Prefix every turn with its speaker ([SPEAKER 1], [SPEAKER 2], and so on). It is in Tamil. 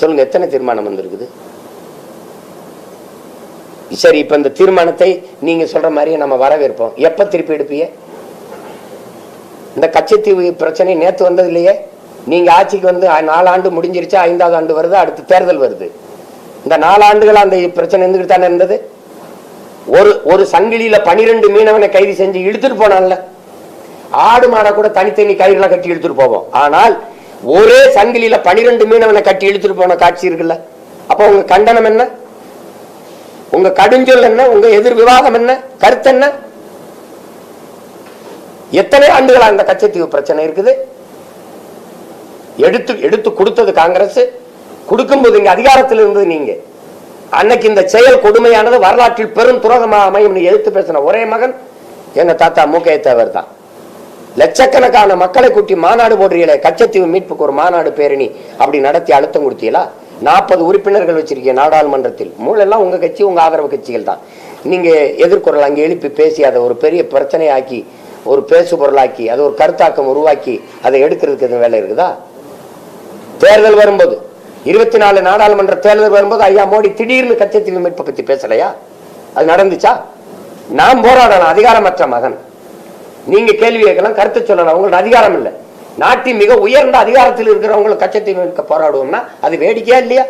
[SPEAKER 1] சொல்லுங்க, எத்தனை தீர்மானம் வந்திருக்குது? சரி, இப்ப இந்த தீர்மானத்தை நீங்க சொல்ற மாதிரியே நம்ம வரவேற்போம். எப்ப திருப்பி எடுப்பீங்க? இந்த கச்சத்தீவு பிரச்சனை நேத்து வந்தது இல்லையே. நீங்க ஆட்சிக்கு வந்து 4 ஆண்டு முடிஞ்சிருச்சு, 5வது ஆண்டு வருது, அடுத்து தேர்தல் வருது. இந்த 4 ஆண்டுகள் அந்த பிரச்சனை இருந்துகிட்டு தானே இருந்தது. ஒரு சங்கிலியில 12 மீனவனை கைது செஞ்சு இழுத்துட்டு போனான்ல. ஆடு மாடை கூட தனித்தனி கயிறுல கட்டி இழுத்துட்டு போவோம். ஆனால் ஒரே சங்கிலியில 12 மீனவனை கட்டி இழுத்துட்டு போன காட்சி இருக்குல்ல. அப்ப உங்க கண்டனம் என்ன? உங்க கடுஞ்சொல் என்ன? உங்க எதிர் விவாதம் என்ன? கருத்து என்ன? எத்தனை ஆண்டுகளா அந்த கச்சத்தீவு பிரச்சனை இருக்குது? எடுத்து கொடுத்தது காங்கிரஸ். கொடுக்கும்போது இங்க அதிகாரத்தில் இருந்தது நீங்க. அன்னைக்கு இந்த செயல் கொடுமையானது வரலாற்றில் பெரும் துரோகமாக அமையும் எதிர்த்து பேசின ஒரே மகன் எங்க தாத்தா மூக்கைய தேவர் தான். லட்சக்கணக்கான மக்களை கூட்டி மாநாடு போடுறீங்களே, கச்சத்தீவு மீட்புக்கு ஒரு மாநாடு பேரணி அப்படி நடத்தி அழுத்தம் கொடுத்தீங்களா? 40 உறுப்பினர்கள் வச்சிருக்கீங்க நாடாளுமன்றத்தில். மூலெல்லாம் உங்க கட்சி, உங்க ஆதரவு கட்சிகள் தான். நீங்க எதிர்குரல் அங்கே எழுப்பி பேசி அதை ஒரு பெரிய பிரச்சனையாக்கி, ஒரு பேசு பொருளாக்கி, அதை ஒரு கருத்தாக்கம் உருவாக்கி அதை எடுக்கிறதுக்கு எதுவும் வேலை இருக்குதா? தேர்தல் வரும்போது 24 நாடாளுமன்ற தேர்தல் வரும்போது ஐயா மோடி திடீர்னு கச்சத்தீவு மீட்பை பத்தி பேசலையா? அது நடந்துச்சா? நாம் போராடலாம், அதிகாரமற்ற மகன். நீங்க கேள்வி கேட்கலாம், கருத்து சொல்லலாம், உங்களுக்கு அதிகாரம் இல்லை. நாட்டின் மிக உயர்ந்த அதிகாரத்தில் இருக்கிறவங்களுக்கு கச்சத்தீவு மீட்க போராடுவோம்னா அது வேடிக்கையா இல்லையா?